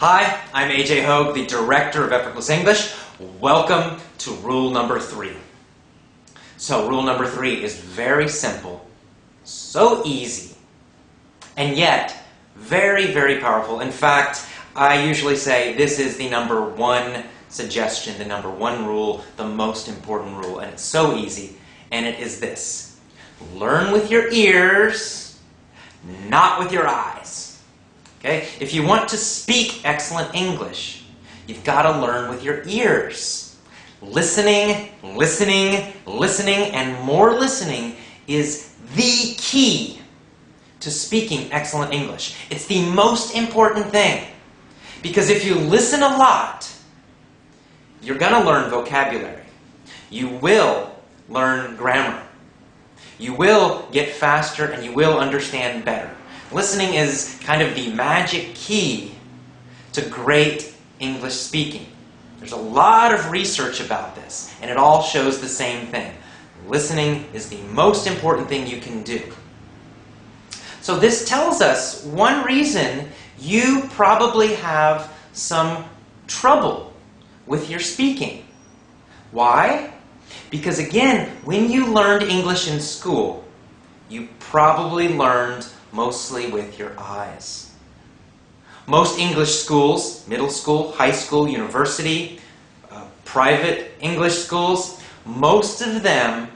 Hi, I'm AJ Hogue, the Director of Effortless English. Welcome to rule number 3. So rule number 3 is very simple, so easy, and yet very, very powerful. In fact, I usually say this is the number 1 suggestion, the number 1 rule, the most important rule, and it's so easy, and it is this. Learn with your ears, not with your eyes. Okay? If you want to speak excellent English, you've got to learn with your ears. Listening, listening, listening, and more listening is the key to speaking excellent English. It's the most important thing. Because if you listen a lot, you're going to learn vocabulary. You will learn grammar. You will get faster and you will understand better. Listening is kind of the magic key to great English speaking. There's a lot of research about this, and it all shows the same thing. Listening is the most important thing you can do. So this tells us one reason you probably have some trouble with your speaking. Why? Because again, when you learned English in school, you probably learned mostly with your eyes. Most English schools, middle school, high school, university, private English schools, most of them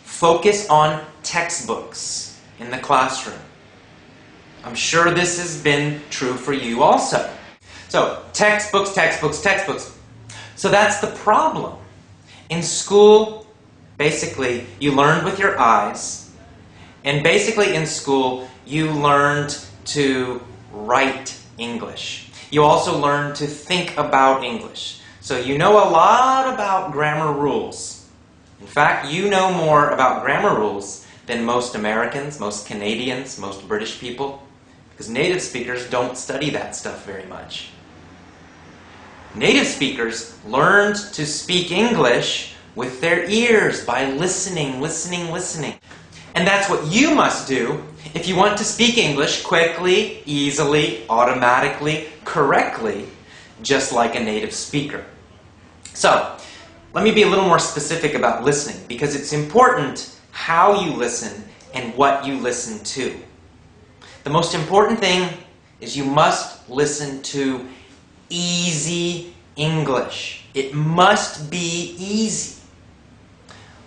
focus on textbooks in the classroom. I'm sure this has been true for you also. So, textbooks, textbooks, textbooks. So that's the problem. In school, basically, you learned with your eyes. And basically in school, you learned to write English. You also learned to think about English. So you know a lot about grammar rules. In fact, you know more about grammar rules than most Americans, most Canadians, most British people. Because native speakers don't study that stuff very much. Native speakers learned to speak English with their ears by listening, listening, listening. And that's what you must do if you want to speak English quickly, easily, automatically, correctly, just like a native speaker. So, let me be a little more specific about listening, because it's important how you listen and what you listen to. The most important thing is you must listen to easy English. It must be easy.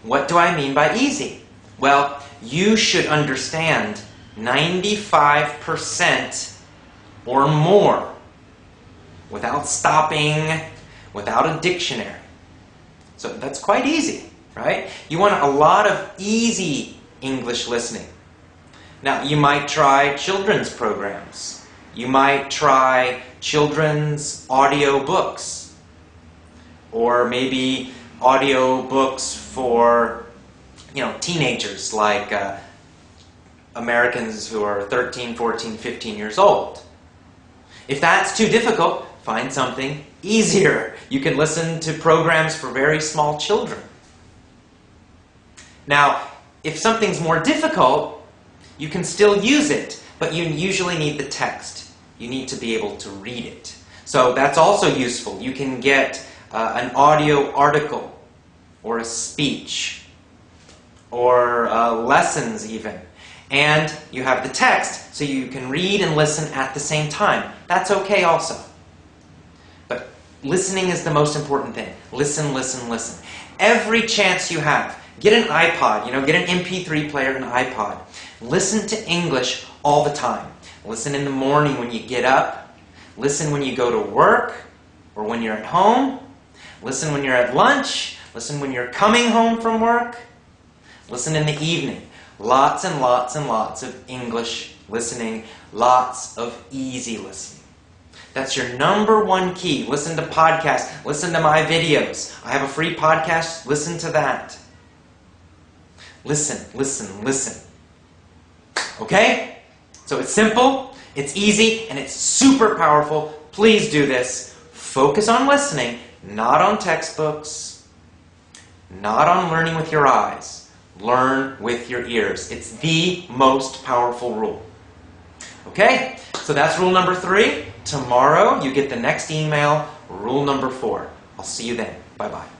What do I mean by easy? Well, you should understand 95% or more without stopping, without a dictionary. So that's quite easy, right? You want a lot of easy English listening. Now, you might try children's programs. You might try children's audio books. Or maybe audio books for teenagers, like Americans who are 13, 14, 15 years old. If that's too difficult, find something easier. You can listen to programs for very small children. Now, if something's more difficult, you can still use it, but you usually need the text. You need to be able to read it. So that's also useful. You can get an audio article or a speech, or lessons even. And you have the text, so you can read and listen at the same time. That's okay also. But listening is the most important thing. Listen, listen, listen. Every chance you have, get an iPod, get an MP3 player, an iPod. Listen to English all the time. Listen in the morning when you get up. Listen when you go to work, or when you're at home. Listen when you're at lunch. Listen when you're coming home from work. Listen in the evening. Lots and lots and lots of English listening. Lots of easy listening. That's your number 1 key. Listen to podcasts. Listen to my videos. I have a free podcast. Listen to that. Listen, listen, listen. Okay? So it's simple, it's easy, and it's super powerful. Please do this. Focus on listening, not on textbooks, not on learning with your eyes. Learn with your ears. It's the most powerful rule. Okay, so that's rule number 3. Tomorrow you get the next email, rule number 4. I'll see you then. Bye-bye.